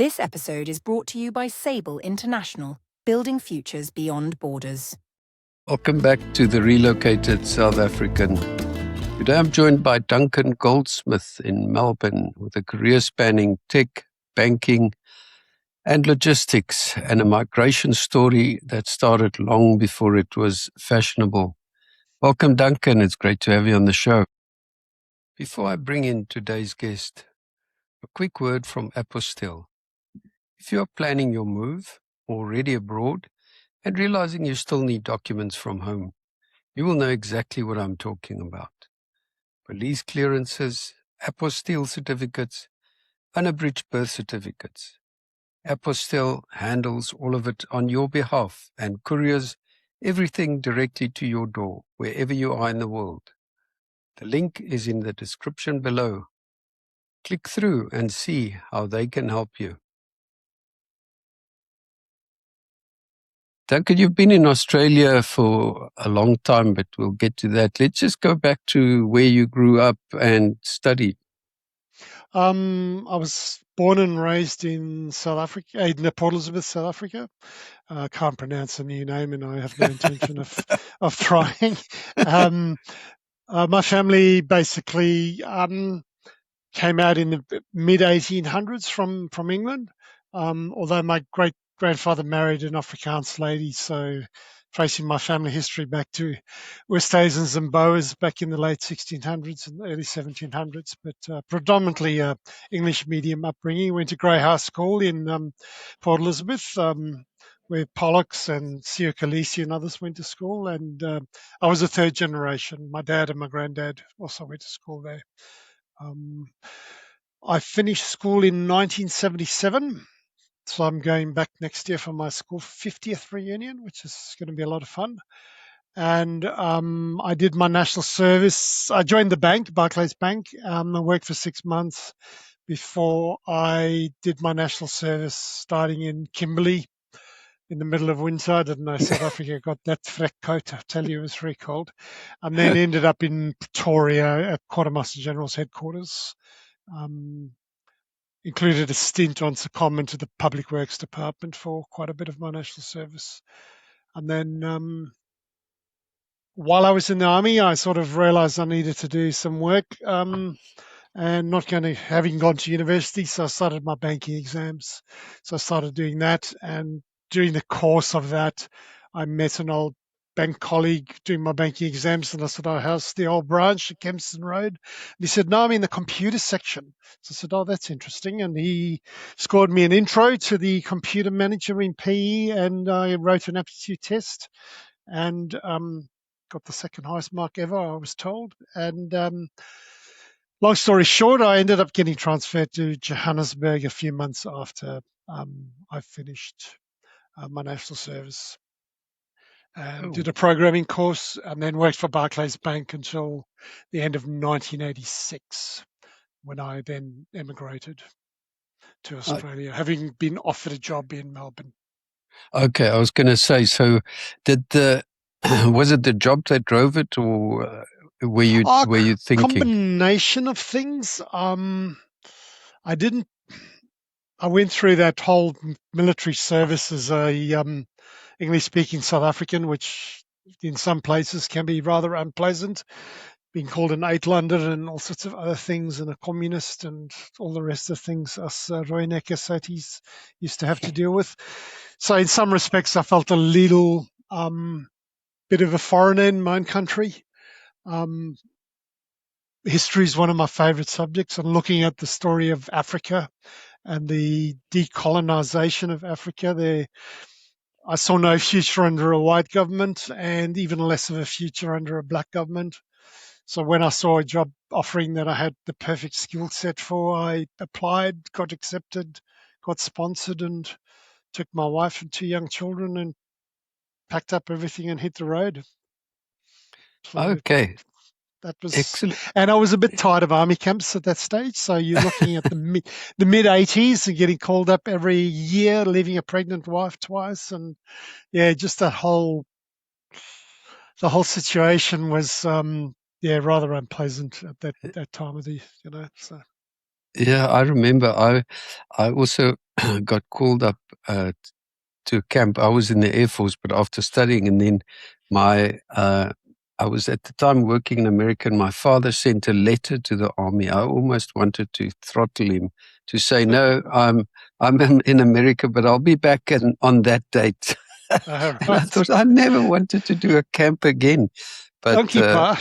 This episode is brought to you by Sable International, building futures beyond borders. Welcome back to the Relocated South African. Today I'm joined by Duncan Goldsmith in Melbourne with a career spanning tech, banking, and logistics, and a migration story that started long before it was fashionable. Welcome, Duncan. It's great to have you on the show. Before I bring in today's guest, a quick word from Apostille. If you are planning your move, already abroad, and realizing you still need documents from home, you will know exactly what I'm talking about. Police clearances, apostille certificates, unabridged birth certificates. Apostille handles all of it on your behalf and couriers everything directly to your door, wherever you are in the world. The link is in the description below. Click through and see how they can help you. Duncan, you've been in Australia for a long time, but we'll get to that. Let's just go back to where you grew up and studied. I was born and raised in South Africa, in Port Elizabeth, South Africa. I can't pronounce a new name, and I have no intention of trying. My family basically came out in the mid 1800s from England. Although my great grandfather married an Afrikaans lady, so tracing my family history back to Westhuizens and Boers back in the late 1600s and early 1700s, but predominantly English medium upbringing. Went to Grey House School in Port Elizabeth, where Pollocks and Sio Khaleesi and others went to school. And I was a third generation. My dad and my granddad also went to school there. I finished school in 1977. So I'm going back next year for my school 50th reunion, which is going to be a lot of fun. And I did my national service. I joined the bank, Barclays Bank. I worked for 6 months before I did my national service, starting in Kimberley in the middle of winter. I didn't know South Africa got that freck coat. I tell you, it was very cold. And then ended up in Pretoria at Quartermaster General's headquarters. Included a stint on secondment to the Public Works Department for quite a bit of my national service. And then while I was in the army, I sort of realized I needed to do some work and having gone to university, so I started my banking exams. So I started doing that, and during the course of that, I met an old bank colleague doing my banking exams, and I said, "Oh, how's the old branch at Kempston Road?" And he said, "No, I'm in the computer section." So I said, "Oh, that's interesting." And he scored me an intro to the computer manager in PE, and I wrote an aptitude test and got the second highest mark ever, I was told. And long story short, I ended up getting transferred to Johannesburg a few months after I finished my national service. And did a programming course, and then worked for Barclays Bank until the end of 1986, when I then emigrated to Australia, having been offered a job in Melbourne. Okay, I was going to say, so was it the job that drove it, or were you thinking? Combination of things. I went through that whole military service as a English-speaking South African, which in some places can be rather unpleasant, being called an Uitlander and all sorts of other things, and a communist and all the rest of things us Rooinekker Saties used to have to deal with. So in some respects, I felt a little bit of a foreigner in my own country. History is one of my favorite subjects, and looking at the story of Africa and the decolonization of Africa, I saw no future under a white government, and even less of a future under a black government. So when I saw a job offering that I had the perfect skill set for, I applied, got accepted, got sponsored, and took my wife and 2 young children and packed up everything and hit the road. So okay. That was excellent. And I was a bit tired of army camps at that stage. So you're looking at the mid 80s and getting called up every year, leaving a pregnant wife twice, and just the whole situation was rather unpleasant at that time of the. So. Yeah, I remember. I also got called up to a camp. I was in the Air Force, but after studying, and then I was at the time working in America, and my father sent a letter to the army. I almost wanted to throttle him to say, "No, I'm in America, but I'll be back on that date." And I Right. thought I never wanted to do a camp again. But Donkey pa.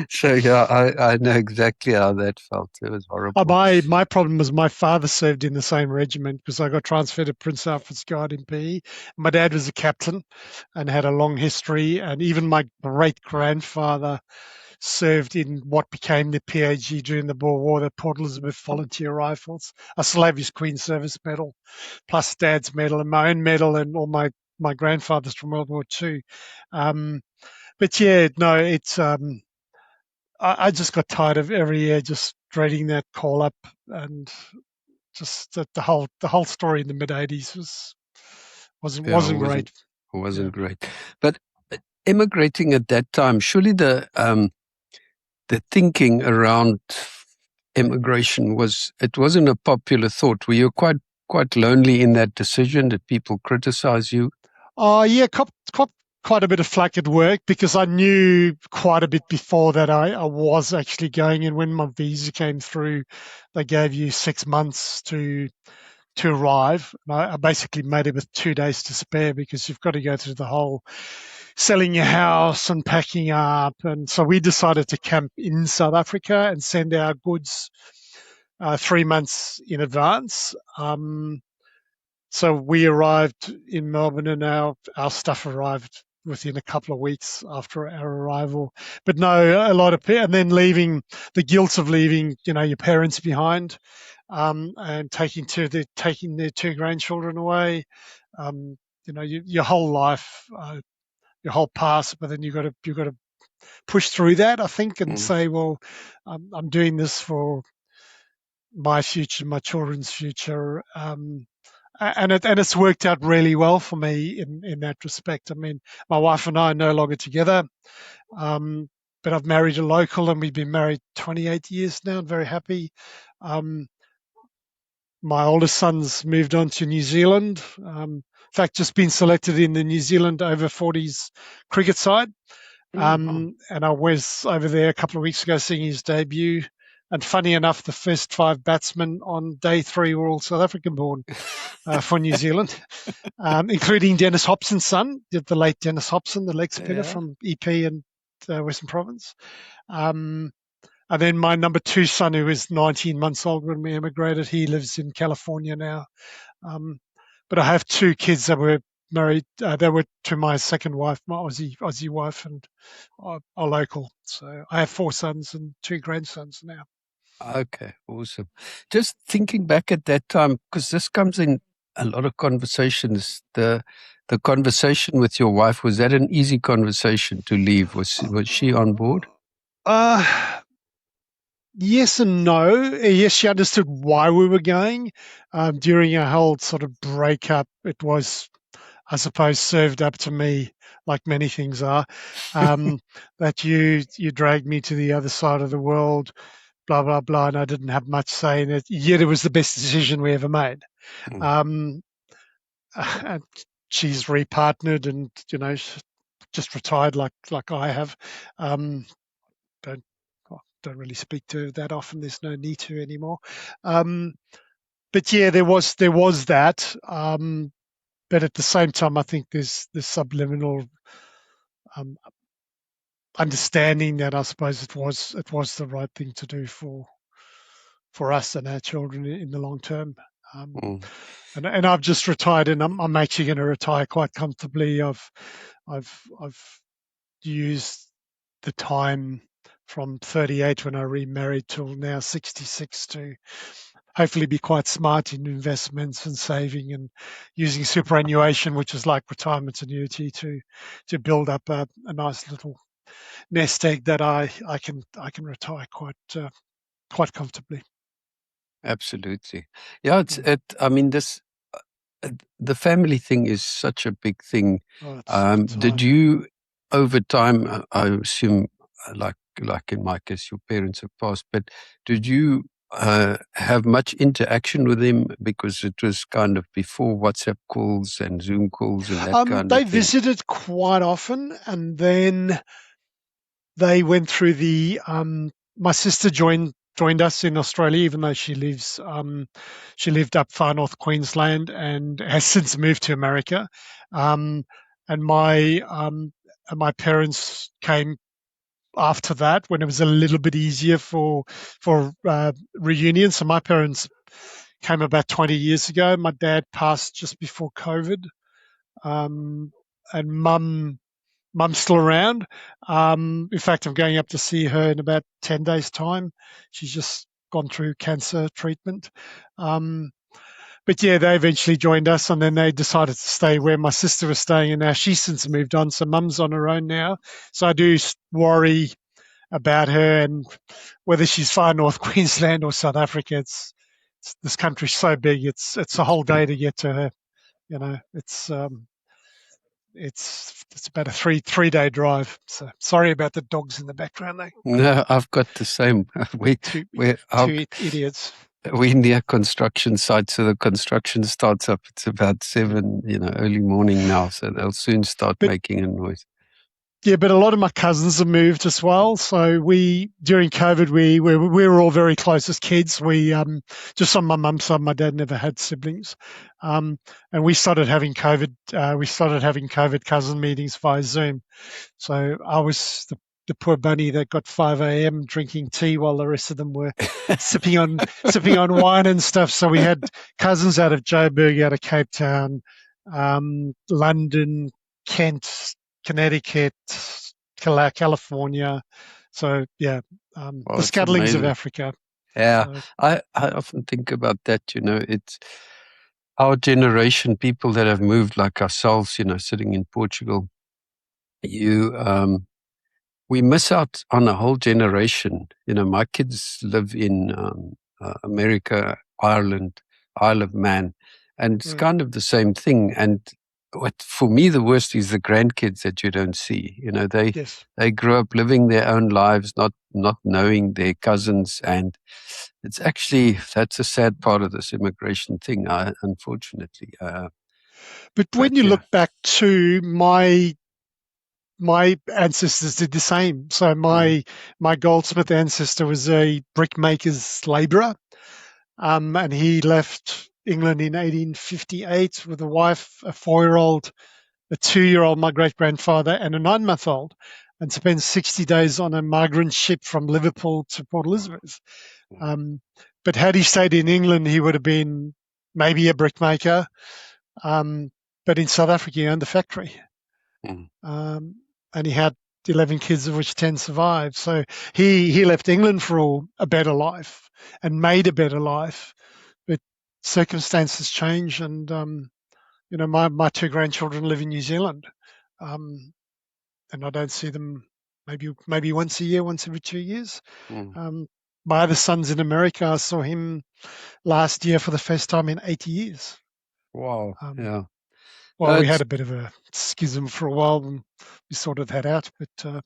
so yeah, I know exactly how that felt. It was horrible. My problem was my father served in the same regiment because I got transferred to Prince Alfred's Guard in PE. My dad was a captain and had a long history, and even my great grandfather served in what became the PAG during the Boer War, the Port Elizabeth Volunteer Rifles. I still have his Queen's Service Medal, plus Dad's medal and my own medal, and all my grandfathers from World War II. But yeah, no, it's I just got tired of every year just dreading that call up, and just the whole story in the mid '80s wasn't Yeah, it wasn't great. Yeah. wasn't great. But immigrating at that time, surely the thinking around immigration wasn't a popular thought. Were you quite lonely in that decision? Did people criticize you? Oh yeah, cop quite a bit of flack at work because I knew quite a bit before that I was actually going, and when my visa came through, they gave you 6 months to arrive. And I basically made it with 2 days to spare because you've got to go through the whole selling your house and packing up. And so we decided to camp in South Africa and send our goods 3 months in advance. So we arrived in Melbourne, and our stuff arrived within a couple of weeks after our arrival. But no, a lot of and then leaving, the guilt of leaving, your parents behind, and taking their two grandchildren away. Your whole life, your whole past, but then you got to push through that, I think, and Mm, say, well, I'm doing this for my future, my children's future. And it's worked out really well for me in that respect. I mean, my wife and I are no longer together, but I've married a local, and we've been married 28 years now. I'm very happy. Um, my oldest son's moved on to New Zealand. In fact, just been selected in the New Zealand over 40s cricket side. wow. And I was over there a couple of weeks ago seeing his debut. And funny enough, the first 5 batsmen on day 3 were all South African born for New Zealand, including Dennis Hobson's son, the late Dennis Hobson, the leg spinner Yeah. from EP and Western Province. Um, and then my number 2 son, who was 19 months old when we emigrated, he lives in California now. Um, but I have 2 kids that were married. They were to my second wife, my Aussie wife, and are local. So I have 4 sons and 2 grandsons now. Okay, awesome. Just thinking back at that time, because this comes in a lot of conversations. The conversation with your wife, was that an easy conversation to leave? Was she on board? Uh, yes and no. Yes, she understood why we were going. During our whole sort of breakup, it was, I suppose, served up to me like many things are. That you dragged me to the other side of the world, blah blah blah, and I didn't have much say in it. Yet it was the best decision we ever made. Mm. Um, and she's repartnered, and just retired like I have. Um, don't don't really speak to her that often. There's no need to anymore. Um, but yeah, there was that. But at the same time, I think there's this subliminal um, understanding that I suppose it was the right thing to do for us and our children in the long term. Um, Mm. and I've just retired, and I'm actually going to retire quite comfortably. I've used the time from 38 when I remarried till now 66 to hopefully be quite smart in investments and saving and using superannuation, which is like retirement annuity, to build up a nice little nest egg that I can retire quite comfortably. Absolutely. Yeah, Mm. I mean, the family thing is such a big thing. Oh, it's big Did time. you, over time, I assume, like in my case, your parents have passed, but did you have much interaction with him, because it was kind of before WhatsApp calls and Zoom calls and that kind They of thing? visited quite often, and then they went through the. My sister joined us in Australia, even though she lived up far north Queensland and has since moved to America. Um, and my parents came after that, when it was a little bit easier for reunion. So my parents came about 20 years ago. My dad passed just before COVID, and mum's still around. In fact, I'm going up to see her in about 10 days' time. She's just gone through cancer treatment. Um, but yeah, they eventually joined us, and then they decided to stay where my sister was staying, and now she's since moved on. So mum's on her own now. So I do worry about her and whether she's far north Queensland or South Africa. This country's so big. It's a It's whole big. day to get to her. You know, it's about a three-day drive. So sorry about the dogs in the background. They No, I've got the same. We two we two idiots. we near construction site, so the construction starts up. It's about 7, early morning now, so they'll soon start But making a noise. yeah, but a lot of my cousins have moved as well. So during COVID, we were all very close as kids. We just on my mum's side, my dad never had siblings, and we started having COVID. We started having COVID cousin meetings via Zoom. So I was the poor bunny that got 5 a.m. drinking tea while the rest of them were sipping on wine and stuff. So we had cousins out of Joburg, out of Cape Town, London, Kent, Connecticut, California. So yeah, Well, the it's scatterings of amazing. Africa. Yeah, So I often think about that. It's our generation, people that have moved like ourselves. Sitting in Portugal, you we miss out on a whole generation. My kids live in America, Ireland, Isle of Man, and it's mm, kind of the same thing. And for me, the worst is the grandkids that you don't see. yes. They grow up living their own lives, not knowing their cousins, and it's actually, that's a sad part of this immigration thing, unfortunately. But But when you yeah. look back to my ancestors did the same. So Mm, my Goldsmith ancestor was a brickmaker's labourer, and he left England in 1858 with a wife, a 4-year-old, a 2-year-old, my great grandfather, and a 9-month-old, and spent 60 days on a migrant ship from Liverpool to Port Elizabeth. mm, Um, but had he stayed in England, he would have been maybe a brickmaker. Um, but in South Africa, he owned the factory. mm, Um, and he had 11 kids, of which 10 survived. So he left England for a better life and made a better life. But circumstances change, and my 2 grandchildren live in New Zealand, um, and I don't see them maybe once a year, once every 2 years. mm. Um, my other son's in America. I saw him last year for the first time in 80 years. Wow. Um, Yeah. well, we had It's a bit of a schism for a while, and we sorted that out. But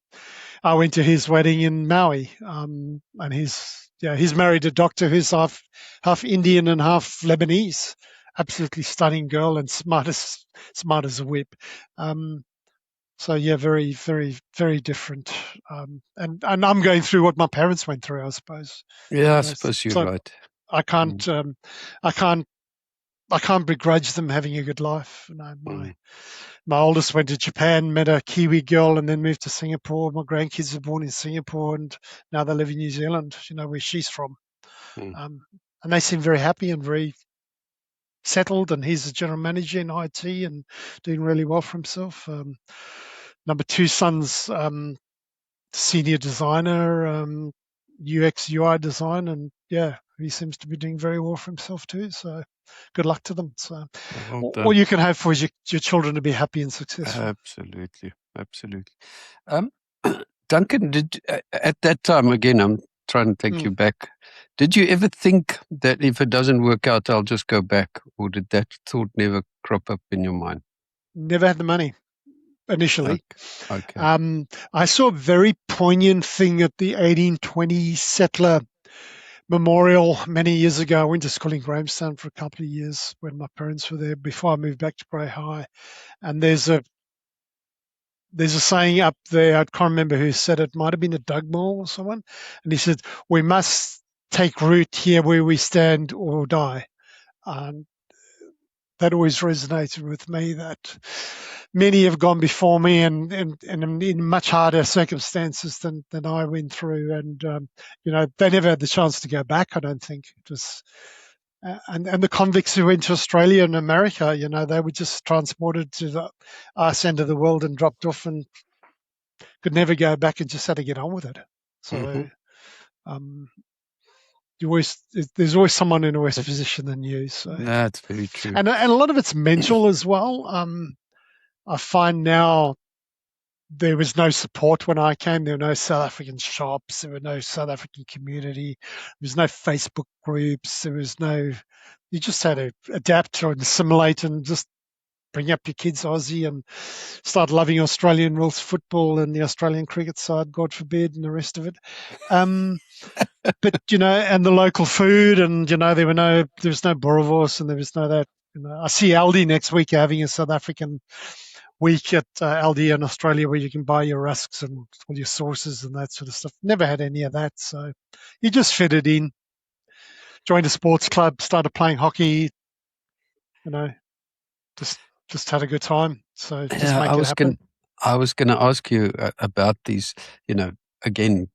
I went to his wedding in Maui, and he's married a doctor who's half Indian and half Lebanese. Absolutely stunning girl and smart as a whip. Um, so yeah, very very very different. And I'm going through what my parents went through, I suppose. Yeah, I You know, suppose you're so right. I Mm, can't I can't I can't begrudge them having a good life. mm, My oldest went to Japan, met a Kiwi girl, and then moved to Singapore. My grandkids were born in Singapore, and now they live in New Zealand, where she's from. mm. Um, and they seem very happy and very settled. And he's a general manager in IT and doing really well for himself. Number two son's senior designer, UX UI design, and yeah, he seems to be doing very well for himself too. So good luck to them. So Well all done. you can hope for is your children to be happy and successful. Absolutely. Absolutely. Um, Duncan, at that time, again, I'm trying to take you Mm. back. Did you ever think that if it doesn't work out, I'll just go back? Or did that thought never crop up in your mind? Never had the money initially. Okay. Okay. I saw a very poignant thing at the 1820 settler memorial many years ago. I went to school in Grahamstown for a couple of years when my parents were there before I moved back to Bray High. And there's a saying up there, I can't remember who said it, might have been a Dugmore or someone. And he said, we must take root here where we stand or die. And that always resonated with me, that many have gone before me and in much harder circumstances than I went through. And, they never had the chance to go back, I don't think. It was, and the convicts who went to Australia and America, they were just transported to the arse end of the world and dropped off and could never go back and just had to get on with it. So there's always someone in a worse position than you. So That's very true. and a lot of it's mental as well. I find now there was no support when I came. There were no South African shops. There were no South African community. There was no Facebook groups. There was no. You just had to adapt or assimilate and just bring up your kids Aussie and start loving Australian rules football and the Australian cricket side, God forbid, and the rest of it. But and the local food, and there was no boerewors and there was no that. I see Aldi next week having a South African week at Aldi in Australia where you can buy your rusks and all your sauces and that sort of stuff. Never had any of that, so you just fit it in. Joined a sports club, started playing hockey. Just had a good time. So just make it happen. I was going to ask you about these. Again,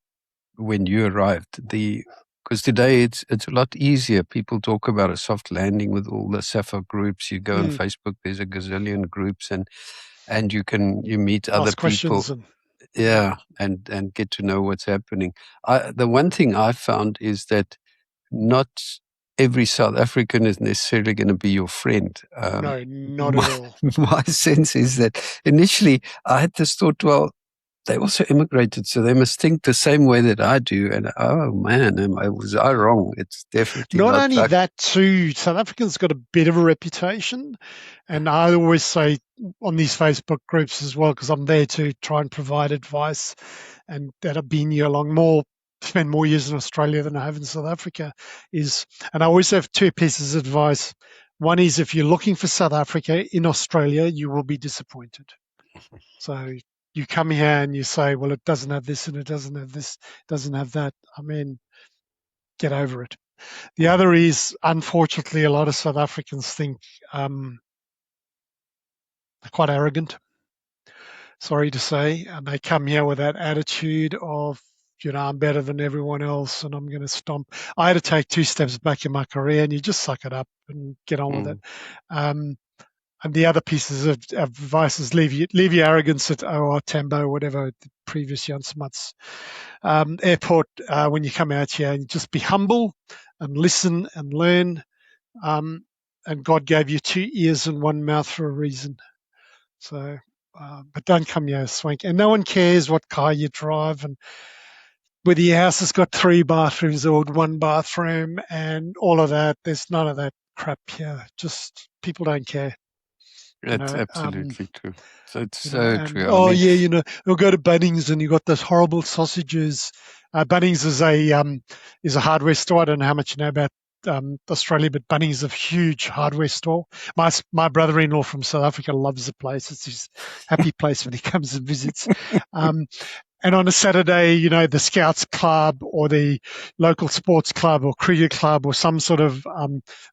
when you arrived, because today it's a lot easier. People talk about a soft landing with all the SAFA groups. You go on Facebook, there's a gazillion groups, and you meet other people. And get to know what's happening. The one thing I found is that not every South African is necessarily going to be your friend. No, not at all. My sense is that initially I had this thought, well, they also immigrated, so they must think the same way that I do. And oh man, was I wrong? It's definitely not only that too. South Africans got a bit of a reputation, and I always say on these Facebook groups as well, because I'm there to try and provide advice, and that I've been here spend more years in Australia than I have in South Africa. And I always have two pieces of advice. One is, if you're looking for South Africa in Australia, you will be disappointed. So you come here and you say, well, it doesn't have this and it doesn't have this, doesn't have that. I mean, get over it. The other is, unfortunately, a lot of South Africans think they're quite arrogant, sorry to say, and they come here with that attitude of, I'm better than everyone else and I'm going to stomp. I had to take 2 steps back in my career, and you just suck it up and get on with it. And the other pieces of advice is leave your arrogance at OR Tambo, whatever, the previous Jan Smuts airport when you come out here, and just be humble and listen and learn. And God gave you 2 ears and 1 mouth for a reason. So, but don't come here swank. And no one cares what car you drive and whether your house has got 3 bathrooms or 1 bathroom and all of that. There's none of that crap here. Just people don't care. That's absolutely true. So it's true. You'll go to Bunnings and you got those horrible sausages. Bunnings is a hardware store. I don't know how much you know about Australia, but Bunnings is a huge hardware store. My brother-in-law from South Africa loves the place. It's his happy place when he comes and visits. And on a Saturday, the Scouts Club or the local sports club or cricket club or some sort of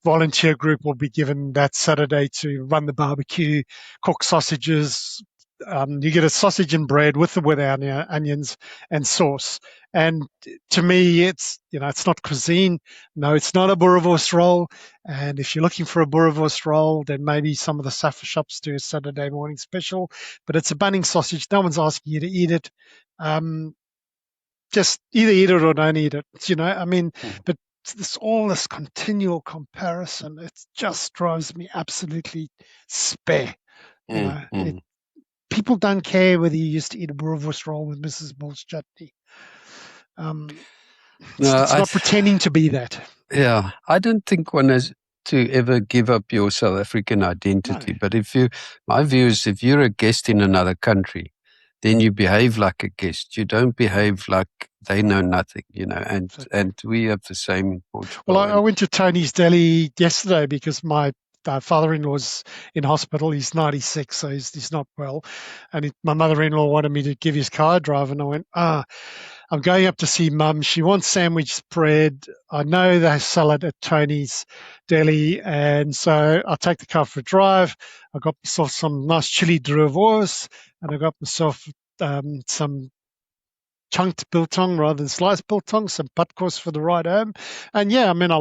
volunteer group will be given that Saturday to run the barbecue, cook sausages. You get a sausage and bread with or without onions and sauce. And to me, it's not cuisine. No, it's not a boerewors roll. And if you're looking for a boerewors roll, then maybe some of the SAFA shops do a Saturday morning special. But it's a Bunnings sausage. No one's asking you to eat it. Just either eat it or don't eat it. But all this continual comparison, it just drives me absolutely spare. People don't care whether you used to eat a boerewors roll with Mrs. Bull's chutney. It's not pretending to be that. Yeah, I don't think one has to ever give up your South African identity. No. But my view is, if you're a guest in another country, then you behave like a guest. You don't behave like they know nothing, Exactly. and we have the same in Well, Portugal. I went to Tony's Deli yesterday because my father-in-law's in hospital. He's 96, so he's not well. And my mother-in-law wanted me to give his car a drive, and I went, I'm going up to see Mum. She wants sandwich bread. I know they sell it at Tony's Deli, and so I take the car for a drive. I got myself some nice chili druivos, and I got myself some chunked biltong rather than sliced biltong, some patkos for the ride home. And yeah, I mean, I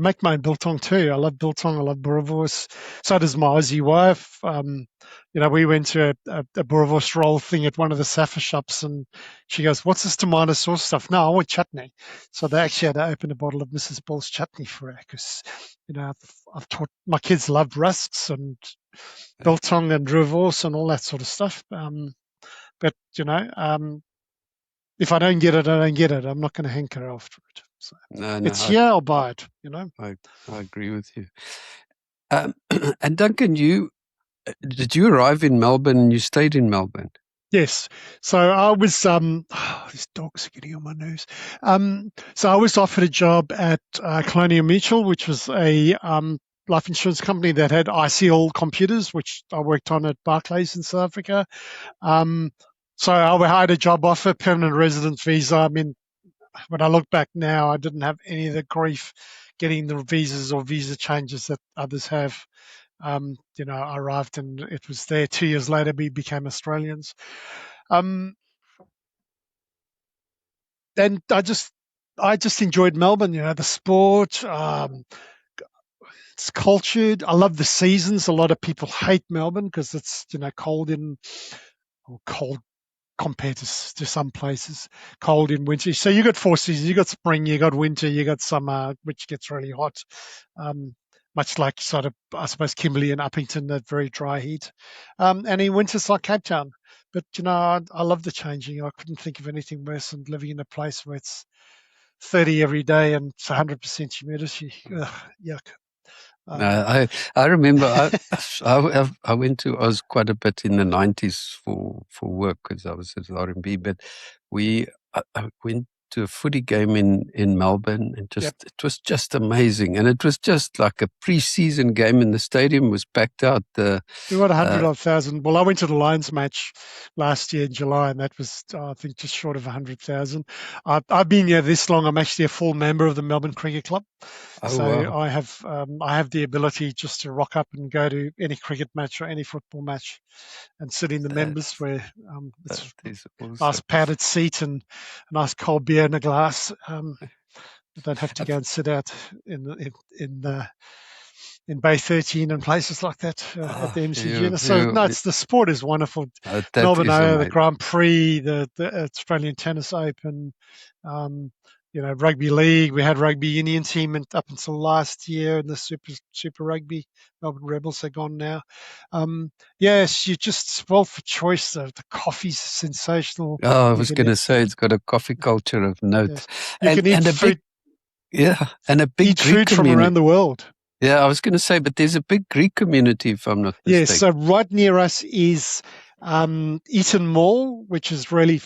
make my own biltong too. I love biltong, I love boerewors. So does my Aussie wife. We went to a boerewors roll thing at one of the Safa shops, and she goes, "What's this tomato sauce stuff?" "No, I want chutney." So they actually had to open a bottle of Mrs. Ball's chutney for her because, I've taught my kids love rusks and biltong and boerewors and all that sort of stuff. But if I don't get it, I don't get it. I'm not going to hanker after it. So No, it's here, I'll buy it. I agree with you. And Duncan, did you arrive in Melbourne and you stayed in Melbourne? Yes. So I was these dogs are getting on my nerves. So I was offered a job at Colonial Mutual, which was a life insurance company that had ICL computers, which I worked on at Barclays in South Africa. So I had a job offer, permanent residence visa. I mean, when I look back now, I didn't have any of the grief getting the visas or visa changes that others have. I arrived and it was there. 2 years later, we became Australians. And I just enjoyed Melbourne. The sport. It's cultured. I love the seasons. A lot of people hate Melbourne because it's cold or cold compared to some places, cold in winter. So you got 4 seasons. You got spring, you got winter, you got summer, which gets really hot. Much like sort of, I suppose, Kimberley and Uppington, that very dry heat. And in winters like Cape Town. But, I love the changing. I couldn't think of anything worse than living in a place where it's 30 every day and it's 100% humidity. Ugh, yuck. No, I remember I went to Oz quite a bit in the 90s for work because I was at R&B, but I went to a footy game in Melbourne and Yep. it was just amazing, and it was just like a pre-season game, and the stadium was packed out. We got 100,000. Well, I went to the Lions match last year in July, and that was, I think, just short of 100,000. I've been here this long. I'm actually a full member of the Melbourne Cricket Club, so wow. I have the ability just to rock up and go to any cricket match or any football match, and sit in the members where it's That is a nice awesome. padded seat and a nice cold beer in a glass. I don't have to go and sit out in Bay 13 and places like that at the MCG. So no, the sport is wonderful. That Melbourne, is amazing. the Grand Prix, the Australian Tennis Open, rugby league. We had rugby union team up until last year, and the Super Rugby. Melbourne Rebels are gone now. Yes, you're just spoiled for choice. The coffee's sensational. I was going to say it's got a coffee culture of note, Yes. You can eat and a food. and a big Eat Greek food from community. around the world. Yeah, I was going to say, but there's a big Greek community, if I'm not mistaken. Yes, so right near us is Eaton Mall, which is really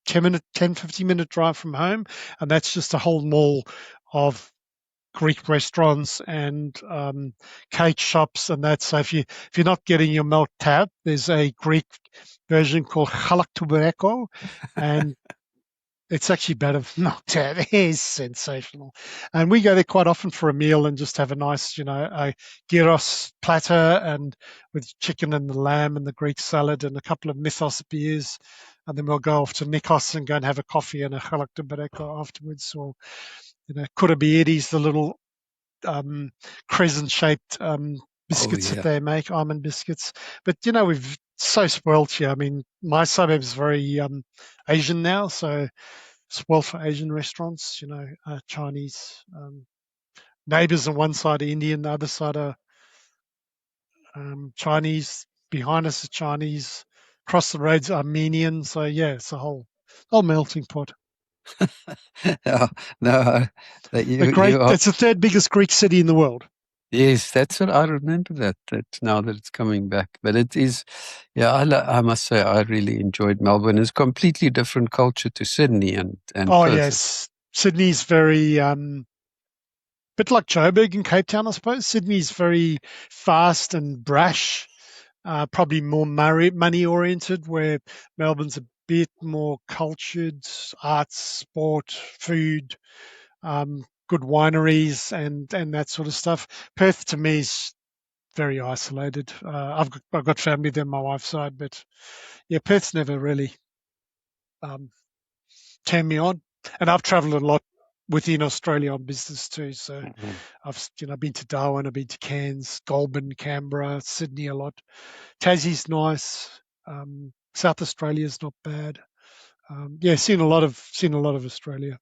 15-minute drive from home. And that's just a whole mall of Greek restaurants and cake shops and that. So if you're not getting your milk tap, there's a Greek version called halaktubereko, and it's actually better than milk tap. It is sensational. And we go there quite often for a meal and just have a nice, a gyros platter and with chicken and the lamb and the Greek salad and a couple of mythos beers. And then we'll go off to Nikos and go and have a coffee and a halaktubereko afterwards. Or, kurabiedis, the little crescent-shaped biscuits that they make, almond biscuits. But, we've so spoiled here. I mean, my suburb is very Asian now, so spoiled for Asian restaurants, Chinese. Neighbors on one side are Indian, the other side are Chinese. Behind us are Chinese. Across the road's Armenian. So, yeah, it's a whole melting pot. No, It's the third biggest Greek city in the world. Yes, that's what I remember that now that it's coming back. But it is, yeah, I must say I really enjoyed Melbourne. It's a completely different culture to Sydney and Oh Perth. yes, Sydney's very bit like Joburg and Cape Town, I suppose. Sydney's very fast and brash, probably more money oriented, where Melbourne's a bit more cultured, arts, sport, food, good wineries, and that sort of stuff. Perth to me is very isolated. I've got family there on my wife's side, but yeah, Perth's never really um, turned me on. And I've travelled a lot within Australia on business too. So Mhm. I've been to Darwin, I've been to Cairns, Goulburn, Canberra, Sydney a lot. Tassie's nice. South Australia's not bad. Yeah, seen a lot of Australia.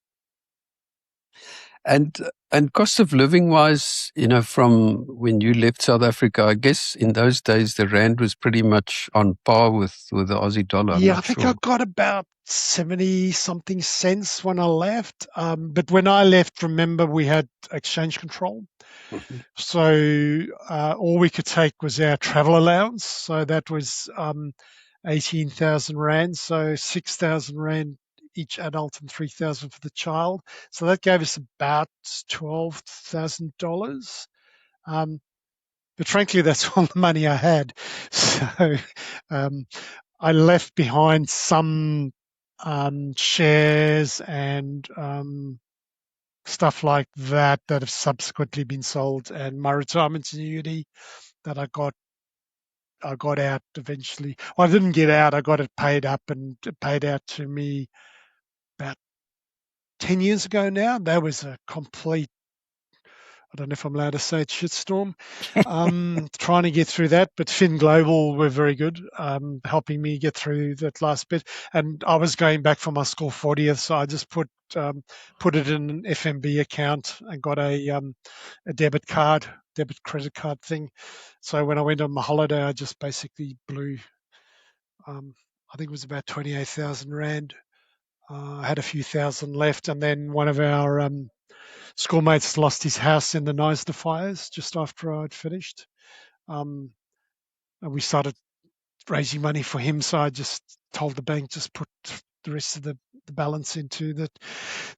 And and cost of living wise, from when you left South Africa, I guess in those days the rand was pretty much on par with the Aussie dollar. I'm Yeah, I not think I sure. got about 70 something cents when I left. But when I left, remember we had exchange control. Mhm. So all we could take was our travel allowance. So that was 18,000 Rand. So 6,000 Rand each adult and 3,000 for the child. So that gave us about $12,000. Um, but frankly, that's all the money I had. So um, I left behind some shares and stuff like that have subsequently been sold, and my retirement annuity that I got out eventually. Well, I didn't get out. I got it paid up and it paid out to me about 10 years ago now. That was a complete, I don't know if I'm allowed to say it, shitstorm. Trying to get through that, but Fin Global were very good, helping me get through that last bit. And I was going back for my school 40th, so I just put it in an FMB account and got a debit credit card thing. So when I went on my holiday, I just basically blew, um, I think it was about 28,000 Rand. I had a few thousand left, and then one of our schoolmates lost his house in the Neisner fires just after I'd finished. Um, and we started raising money for him, so I just told the bank just put the rest of the balance into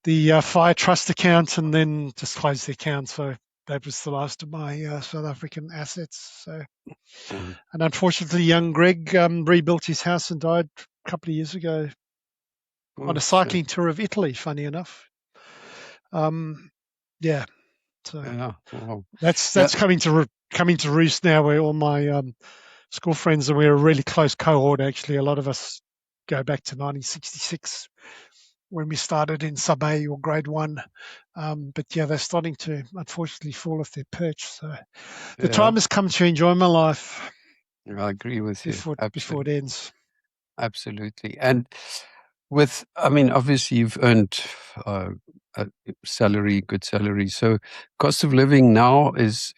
the fire trust account and then just close the account. So that was the last of my South African assets. So, Mhm. and unfortunately, young Greg rebuilt his house and died a couple of years ago on Oh, a shame. cycling tour of Italy. Funny enough, um, yeah. So Yeah. Wow. Yeah. that's coming to roost now, where all my school friends, and we're a really close cohort. Actually, a lot of us go back to 1966 when we started in sub A or grade one. But yeah, they're starting to unfortunately fall off their perch. So the Yeah. time has come to enjoy my life I agree with you. before it Absolutely. ends. Absolutely. And I mean, obviously you've earned uh, a salary, good salary. So cost of living now is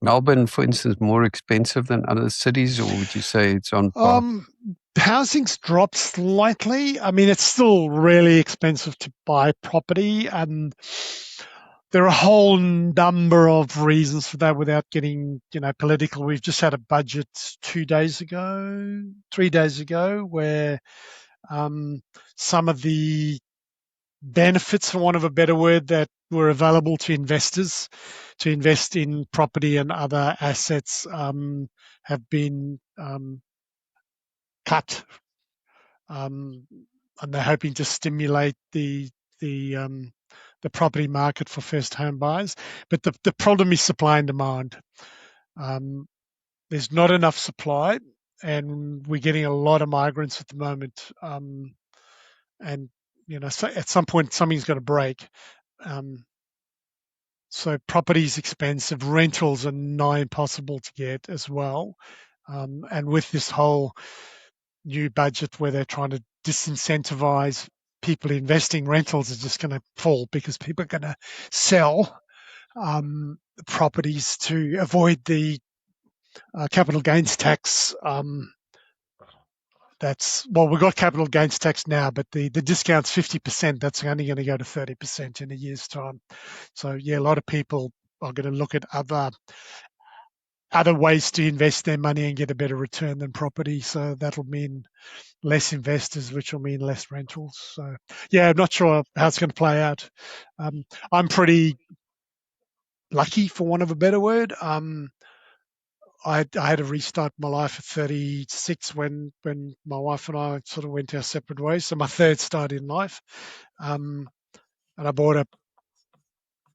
Melbourne, for instance, more expensive than other cities, or would you say it's on par? Um, Housing's dropped slightly. I mean, it's still really expensive to buy property, and there are a whole number of reasons for that without getting, political. We've just had a budget 2 days ago, 3 days ago, where um, some of the benefits, for want of a better word, that were available to investors to invest in property and other assets have been cut, um, and they're hoping to stimulate the um, the property market for first home buyers. But the problem is supply and demand. Um, there's not enough supply, and we're getting a lot of migrants at the moment. And so at some point something's got to break. Um, so property is expensive, rentals are nigh impossible to get as well. And with this whole new budget where they're trying to disincentivize people investing, rentals are just going to fall because people are going to sell properties to avoid the capital gains tax. We've got capital gains tax now, but the discount's 50%. That's only going to go to 30% in a year's time. So yeah, a lot of people are going to look at other ways to invest their money and get a better return than property. So that'll mean less investors, which will mean less rentals. So yeah, I'm not sure how it's going to play out. I'm pretty lucky, for want of a better word. I had to restart my life at 36 when my wife and I sort of went our separate ways. So my third start in life, and I bought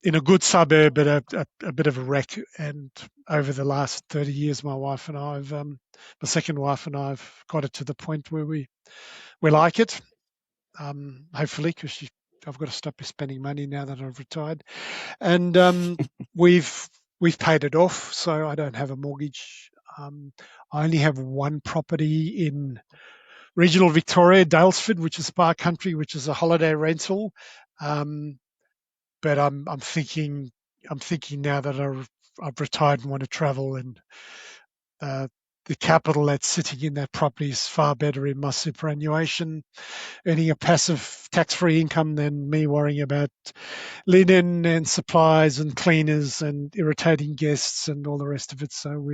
in a good suburb, but a bit of a wreck. And over the last 30 years, my second wife and I've got it to the point where we like it. Hopefully, because I've got to stop spending money now that I've retired, and we've paid it off, so I don't have a mortgage. I only have one property in regional Victoria, Dalesford, which is Spa Country, which is a holiday rental. But I'm thinking now that I've retired and want to travel, and the capital that's sitting in that property is far better in my superannuation, earning a passive tax-free income than me worrying about linen and supplies and cleaners and irritating guests and all the rest of it. So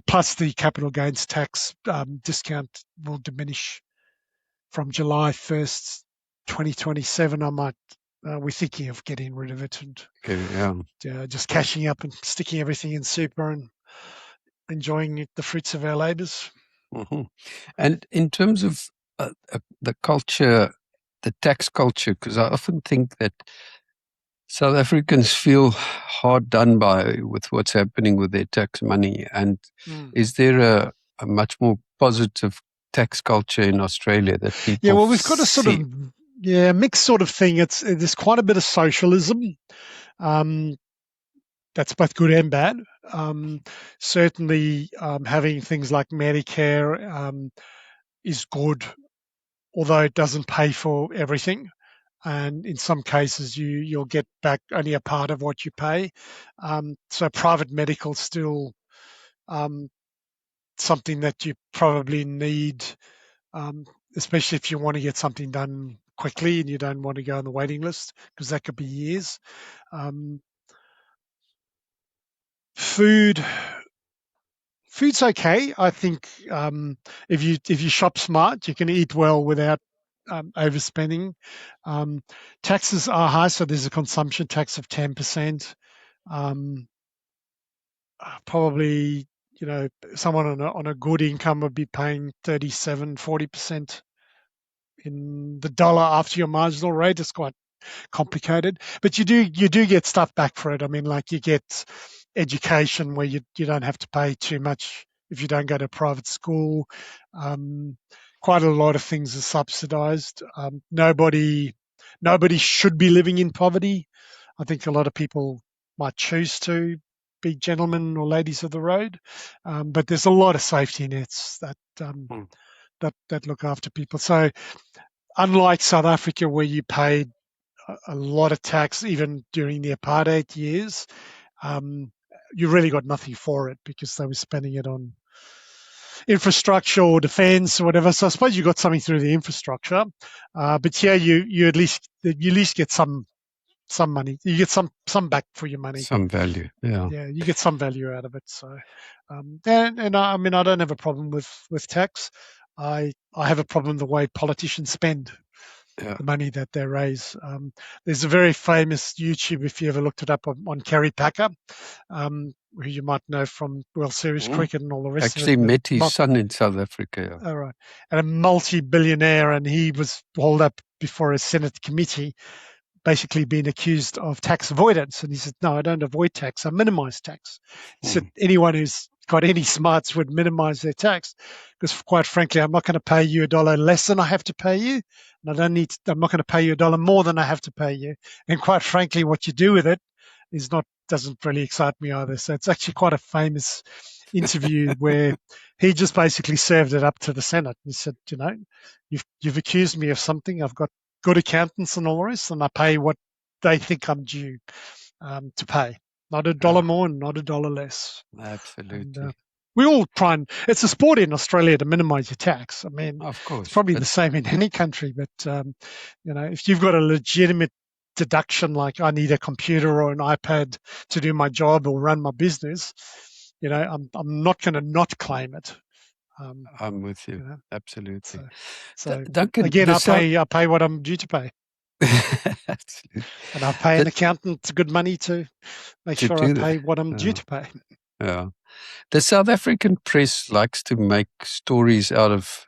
plus the capital gains tax discount will diminish from July 1st, 2027. We're thinking of getting rid of it and just cashing up and sticking everything in super and enjoying the fruits of our labours. Mm-hmm. And in terms of the culture, the tax culture, because I often think that South Africans feel hard done by with what's happening with their tax money. And is there a much more positive tax culture in Australia that people Yeah, well, we've got a sort of mixed sort of thing. There's quite a bit of socialism. That's both good and bad. Certainly, having things like Medicare is good, although it doesn't pay for everything. And in some cases, you'll get back only a part of what you pay. So private medical still something that you probably need, especially if you want to get something done quickly and you don't want to go on the waiting list, because that could be years. Food's okay. I think if you shop smart, you can eat well without overspending. Taxes are high, so there's a consumption tax of 10%. Probably, someone on a good income would be paying 37-40% in the dollar after your marginal rate. It's quite complicated, but you do get stuff back for it. I mean, like you get education where you don't have to pay too much if you don't go to private school. Quite a lot of things are subsidized. Nobody should be living in poverty. I think a lot of people might choose to be gentlemen or ladies of the road, but there's a lot of safety nets that look after people. So unlike South Africa, where you paid a lot of tax even during the apartheid years, you really got nothing for it because they were spending it on infrastructure or defence or whatever. So I suppose you got something through the infrastructure, but yeah, you at least get some money. You get some back for your money. Some value, yeah. Yeah, you get some value out of it. So, and I mean, I don't have a problem with tax. I have a problem the way politicians spend the money that they raise. There's a very famous YouTube, if you ever looked it up, on Kerry Packer, who you might know from World Series cricket and all the rest of it. Actually met his son in South Africa. Yeah. All right. And a multi-billionaire, and he was hauled up before a Senate committee, basically being accused of tax avoidance. And he said, no, I don't avoid tax, I minimize tax. He said, anyone who's got any smarts would minimize their tax, because quite frankly, I'm not going to pay you $1 less than I have to pay you. And I'm not going to pay you $1 more than I have to pay you. And quite frankly, what you do with it doesn't really excite me either. So it's actually quite a famous interview where he just basically served it up to the Senate. He said, you've accused me of something. I've got good accountants and all the rest, and I pay what they think I'm due to pay. Not $1 more and not $1 less. Absolutely. And, we all try and, it's a sport in Australia to minimize your tax. I mean, of course, it's probably the same in any country, but, if you've got a legitimate deduction like I need a computer or an iPad to do my job or run my business, I'm not going to not claim it. I'm with you. You know, Absolutely. so Duncan, again, I pay what I'm due to pay, Absolutely. and I pay an accountant good money to make To sure I do pay that. what I'm due Yeah. to pay. Yeah. The South African press likes to make stories out of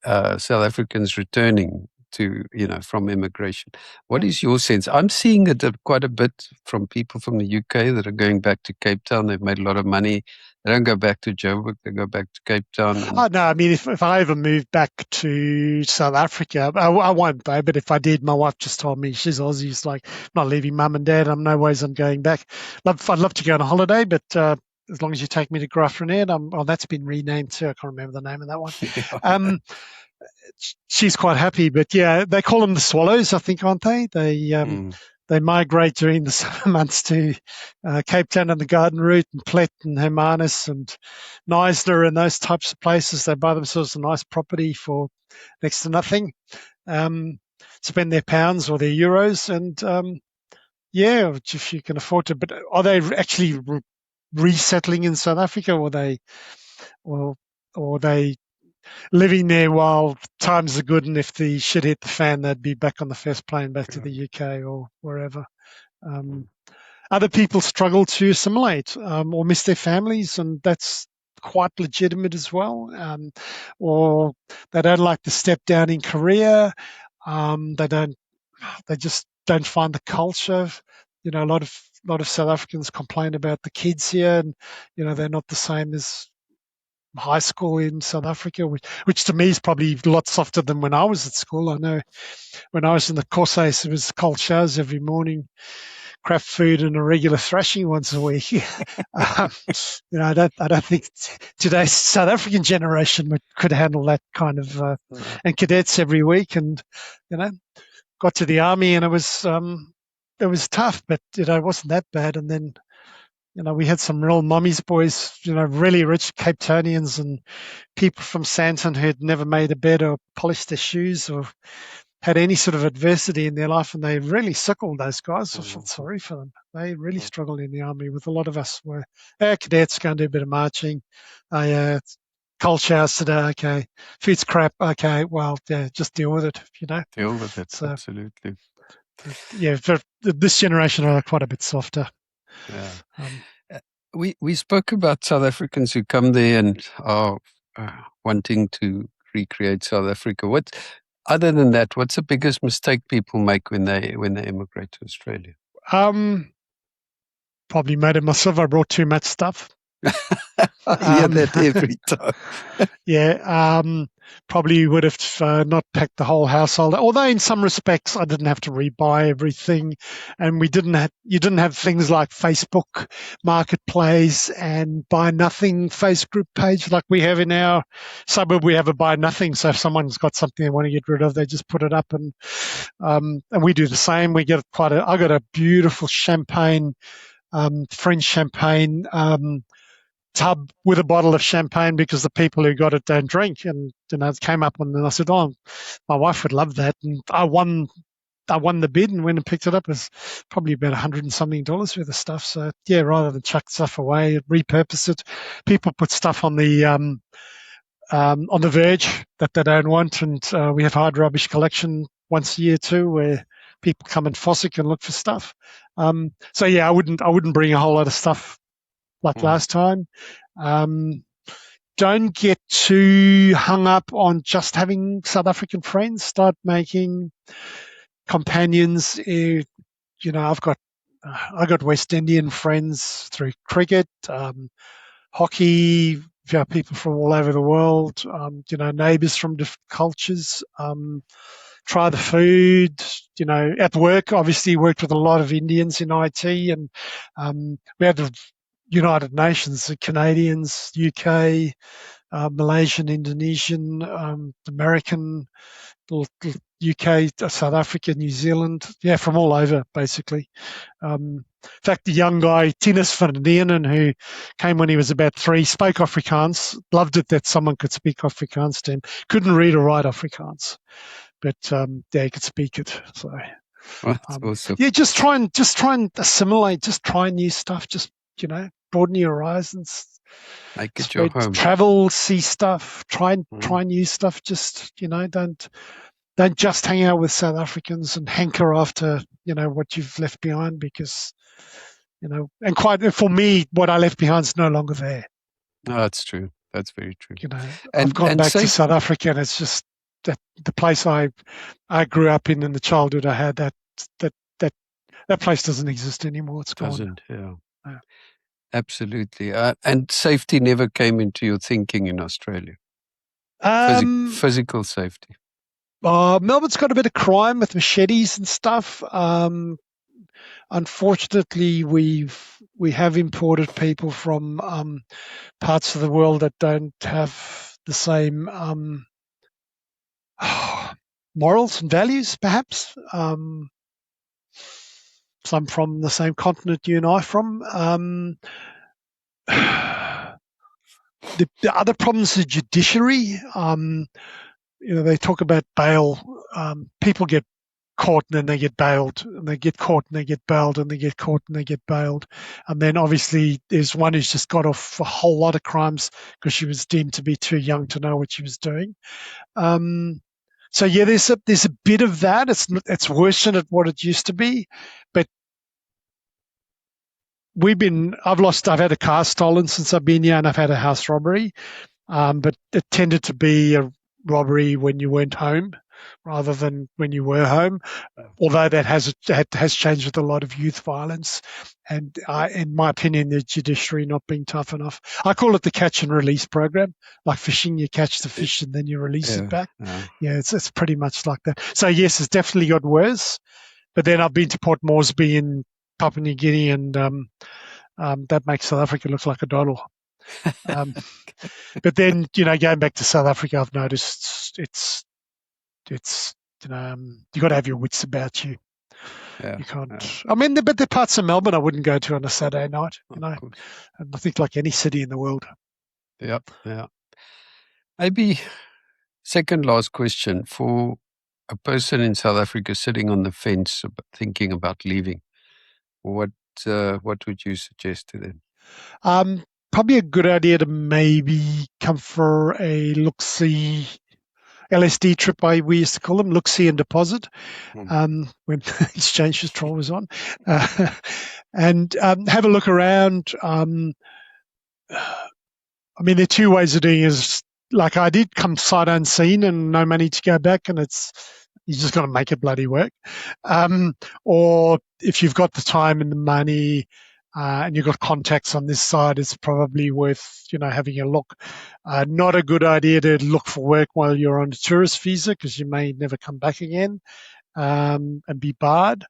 South Africans returning to, from immigration. What is your sense? I'm seeing it quite a bit from people from the UK that are going back to Cape Town. They've made a lot of money. They don't go back to Joburg. They go back to Cape Town. And Oh, no, I mean, if I ever move back to South Africa, I won't though, but if I did, my wife just told me she's Aussie. She's like, not leaving mum and dad. I'm no ways I'm going back. I'd love to go on a holiday, but as long as you take me to Grafton, that's been renamed too. I can't remember the name of that one. Um, she's quite happy, but yeah, they call them the swallows, I think, aren't they? They migrate during the summer months to Cape Town and the Garden Route and Plet and Hermanus and Knysna and those types of places. They buy themselves a nice property for next to nothing, spend their pounds or their euros, and yeah, if you can afford to. But are they actually resettling in South Africa, or are they living there while times are good, and if the shit hit the fan, they'd be back on the first plane back to the UK or wherever. Other people struggle to assimilate or miss their families, and that's quite legitimate as well. Or they don't like the step down in career. They just don't find the culture. A lot of South Africans complain about the kids here, and they're not the same as high school in South Africa, which to me is probably a lot softer than when I was at school. I know when I was in the Corsace, it was cold showers every morning, craft food, and a regular thrashing once a week. I don't think today's South African generation could handle that kind of, and cadets every week, and got to the army, and it was tough, but it wasn't that bad, and then. We had some real mummy's boys, really rich Cape Townians and people from Sandton who'd never made a bed or polished their shoes or had any sort of adversity in their life, and they really sickled those guys. I felt sorry for them. They really struggled in the army. With a lot of us were cadets going to do a bit of marching. Cold showers today, okay. Food's crap, okay. Well, yeah, just deal with it, Deal with it, so, absolutely. Yeah, for this generation are quite a bit softer. Yeah. We spoke about South Africans who come there and are wanting to recreate South Africa. Other than that, what's the biggest mistake people make when they immigrate to Australia? Probably made it myself. I brought too much stuff. I hear that every time. Yeah, probably would have not packed the whole household. Although in some respects I didn't have to rebuy everything, and you didn't have things like Facebook Marketplace and Buy Nothing Facebook page like we have in our suburb. We have a Buy Nothing, so if someone's got something they want to get rid of, they just put it up, and we do the same. I got a beautiful champagne, French champagne. Tub with a bottle of champagne because the people who got it don't drink, and it came up, and I said, "Oh, my wife would love that," and I won the bid and went and picked it up. It was probably about $100 and something worth of stuff. So yeah, rather than chuck stuff away, repurpose it. People put stuff on the verge that they don't want, and we have hard rubbish collection once a year too, where people come and fossick and look for stuff. So yeah, I wouldn't bring a whole lot of stuff like last time. Don't get too hung up on just having South African friends. Start making companions. I got West Indian friends through cricket, hockey. People from all over the world. Neighbours from different cultures. Try the food. At work, obviously worked with a lot of Indians in IT, and we had the United Nations, the Canadians, UK, Malaysian, Indonesian, American, UK, South Africa, New Zealand, from all over basically. In fact, the young guy, Tinus van Denen, who came when he was about 3, spoke Afrikaans, loved it that someone could speak Afrikaans to him. Couldn't read or write Afrikaans, but he could speak it. So That's awesome. Yeah, just try and assimilate. Just try new stuff. Just broaden your horizons. Make it your home. Travel, see stuff. Try Mm. new stuff. Just don't just hang out with South Africans and hanker after what you've left behind, because and quite for me, what I left behind is no longer there. No, that's true. That's very true. I've gone back to South Africa, and it's just that the place I grew up in the childhood I had, that place doesn't exist anymore. It's gone. Doesn't, yeah. Absolutely. And safety never came into your thinking in Australia? Physical safety. Melbourne's got a bit of crime with machetes and stuff. Unfortunately, we have imported people from parts of the world that don't have the same morals and values, perhaps. Some from the same continent you and I from. The other problems is judiciary. They talk about bail. People get caught and then they get bailed, and they get caught and they get bailed, and they get caught and they get bailed. And then obviously there's one who's just got off a whole lot of crimes because she was deemed to be too young to know what she was doing. So yeah, there's a bit of that. It's worse than what it used to be, but I've had a car stolen since I've been here, and I've had a house robbery, but it tended to be a robbery when you weren't home rather than when you were home, although that has changed with a lot of youth violence. And in my opinion, the judiciary not being tough enough. I call it the catch and release program, like fishing. You catch the fish and then you release it back. Yeah, it's pretty much like that. So yes, it's definitely got worse. But then I've been to Port Moresby in Papua New Guinea, and that makes South Africa look like a doddle. But then, going back to South Africa, I've noticed it's you got to have your wits about you. Yeah, you can't. Yeah. I mean, but there are parts of Melbourne I wouldn't go to on a Saturday night. And I think like any city in the world. Yeah. Maybe second last question for a person in South Africa sitting on the fence thinking about leaving. What would you suggest to them? Probably a good idea to maybe come for a look-see LSD trip, we used to call them, look-see and deposit, when exchange control was on, and have a look around. I mean, there are two ways of doing it. Is like I did, come sight unseen and no money to go back, and you just got to make it bloody work. Or if you've got the time and the money, and you've got contacts on this side, it's probably worth, having a look. Not a good idea to look for work while you're on a tourist visa, because you may never come back again, and be barred.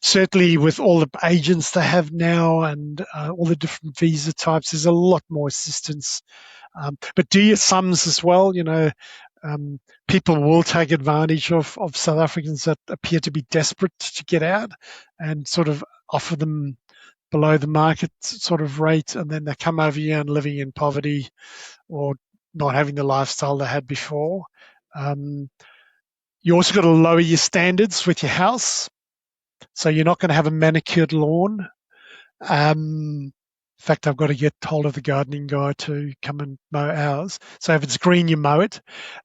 Certainly with all the agents they have now and all the different visa types, there's a lot more assistance. But do your sums as well. People will take advantage of South Africans that appear to be desperate to get out and sort of offer them below the market sort of rate, and then they come over here and living in poverty or not having the lifestyle they had before. You also got to lower your standards with your house. So you're not going to have a manicured lawn. In fact, I've got to get hold of the gardening guy to come and mow ours. So if it's green, you mow it.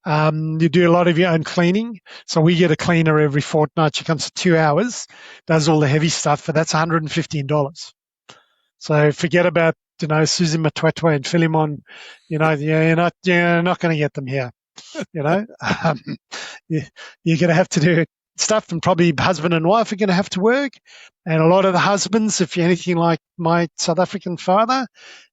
You do a lot of your own cleaning. So we get a cleaner every fortnight. She comes for 2 hours, does all the heavy stuff, but that's $115. So forget about, Susie Matwetwe and Philemon. You're not going to get them here. You're going to have to do stuff, and probably husband and wife are going to have to work. And a lot of the husbands, if you're anything like my South African father,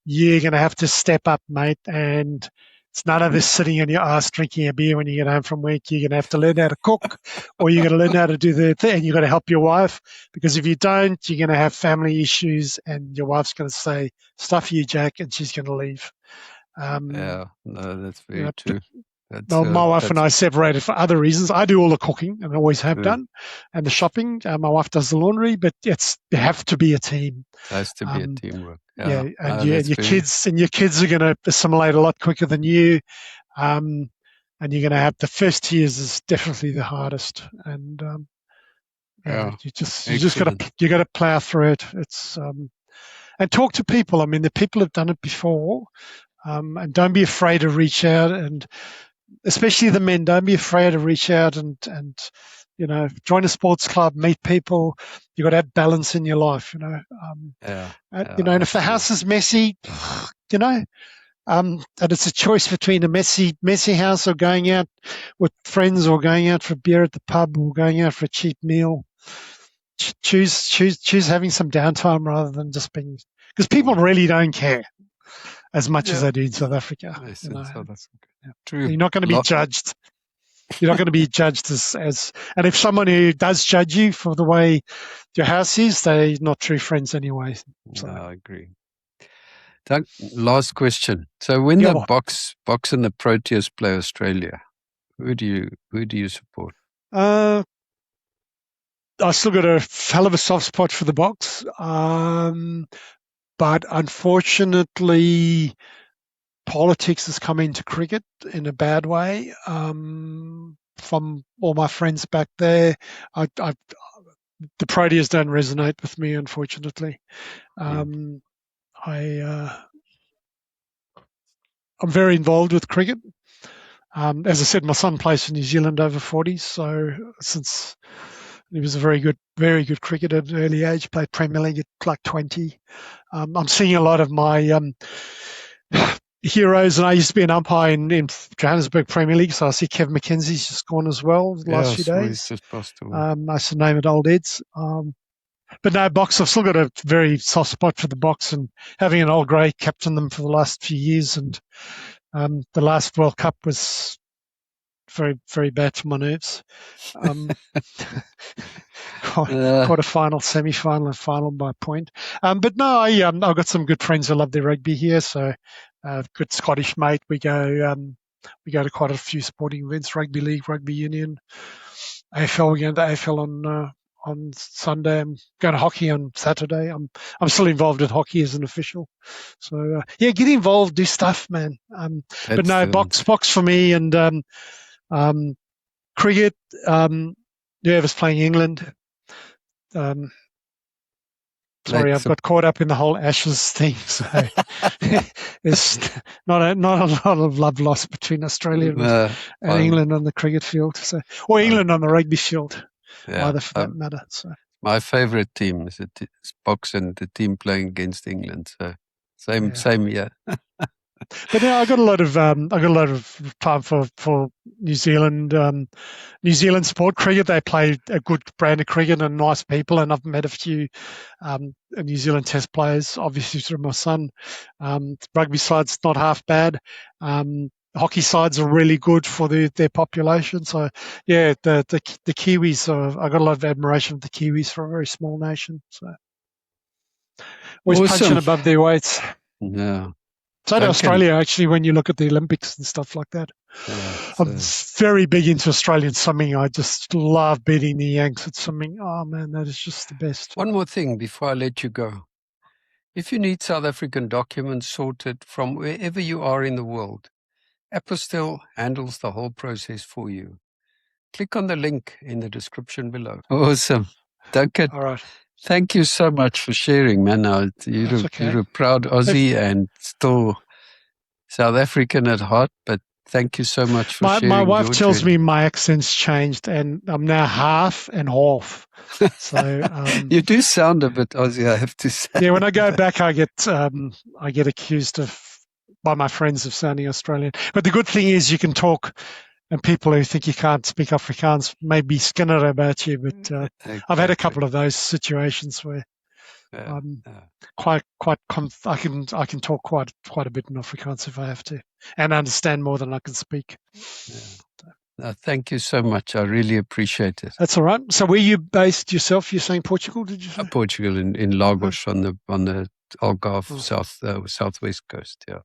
you're going to have to step up, mate. And it's none of this sitting on your ass drinking a beer when you get home from work. You're going to have to learn how to cook, or you're going to learn how to do the thing, and you've got to help your wife, because if you don't, you're going to have family issues, and your wife's going to say, "Stuff you, Jack," and she's going to leave. That's very true. My wife and I separated for other reasons. I do all the cooking, and always have done, and the shopping. My wife does the laundry, but you have to be a team. It has to be a teamwork. And your kids are going to assimilate a lot quicker than you, and you're going to have the first years is definitely the hardest, and Yeah, Yeah. you got to plow through it. It's and talk to people. I mean, the people have done it before, and don't be afraid to reach out, and especially the men, don't be afraid to reach out and join a sports club, meet people. You got to have balance in your life, Yeah. and if the house is messy, and it's a choice between a messy house or going out with friends or going out for beer at the pub or going out for a cheap meal. Choose having some downtime rather than just being, because people really don't care as much as they do in South Africa. Yes, in South Africa. Yeah. True. You're not going to be judged. You're not going to be judged as and if someone who does judge you for the way your house is, they're not true friends anyway. So. No, I agree. Last question. So when the Boks and the Proteas play Australia, who do you support? I still got a hell of a soft spot for the Boks, but unfortunately, politics has come into cricket in a bad way. From all my friends back there, the Proteas don't resonate with me, unfortunately. I'm very involved with cricket. As I said, my son plays for New Zealand over 40s, so since he was a very good cricketer at an early age, played Premier League at like 20. I'm seeing a lot of my heroes, and I used to be an umpire in Johannesburg Premier League, so I see Kevin McKenzie's just gone as well the last few days. He's just passed away. I used to name it Old Ed's. But no, Boks, I've still got a very soft spot for the Boks, and having an old grey captain them for the last few years, and the last World Cup was very, very bad for my nerves. Quarter-final, semi-final, and final by a point. But no, I've got some good friends who love their rugby here, so good Scottish mate. We go to quite a few sporting events, rugby league, rugby union, AFL. We go to AFL on Sunday. I'm going to hockey on Saturday. I'm still involved in hockey as an official. So get involved, do stuff, man. But no, Boks for me, and cricket. I was playing England. Sorry, I've got caught up in the whole Ashes thing. So there's not a lot of love lost between Australia and England on the cricket field, or England on the rugby field, either for that matter. So my favourite team is Boks and the team playing against England. So same year. But I got a lot of time for New Zealand. New Zealand sport cricket. They play a good brand of cricket and nice people. And I've met a few New Zealand Test players, obviously through my son. Rugby side's not half bad. Hockey sides are really good for their population. So yeah, the Kiwis. I got a lot of admiration for the Kiwis for a very small nation. So always punching above their weights. Yeah. So to Australia, actually, when you look at the Olympics and stuff like that. I'm very big into Australian swimming. I just love beating the Yanks at swimming. Oh, man, that is just the best. One more thing before I let you go. If you need South African documents sorted from wherever you are in the world, Apostille handles the whole process for you. Click on the link in the description below. Awesome. Duncan. All right. Thank you so much for sharing, man. You're a proud Aussie and still South African at heart, but thank you so much for sharing. My wife tells me my accent's changed, and I'm now half and half. So you do sound a bit Aussie, I have to say. Yeah, when I go back, I get accused by my friends of sounding Australian. But the good thing is you can talk. And people who think you can't speak Afrikaans may be skinner about you, but exactly. I've had a couple of those situations where I can talk quite a bit in Afrikaans if I have to, and understand more than I can speak. Yeah. Thank you so much. I really appreciate it. That's all right. So where you based yourself? You're saying Portugal, did you say? Portugal in Lagos on the Algarve southwest coast. Yeah.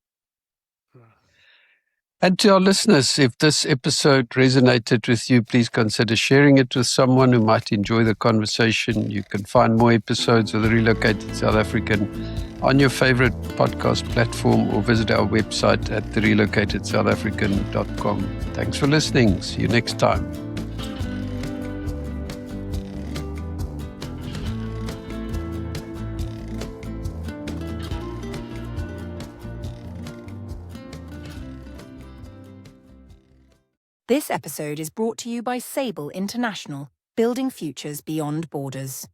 And to our listeners, if this episode resonated with you, please consider sharing it with someone who might enjoy the conversation. You can find more episodes of The Relocated South African on your favorite podcast platform or visit our website at therelocatedSouthAfrican.com. Thanks for listening. See you next time. This episode is brought to you by Sable International, building futures beyond borders.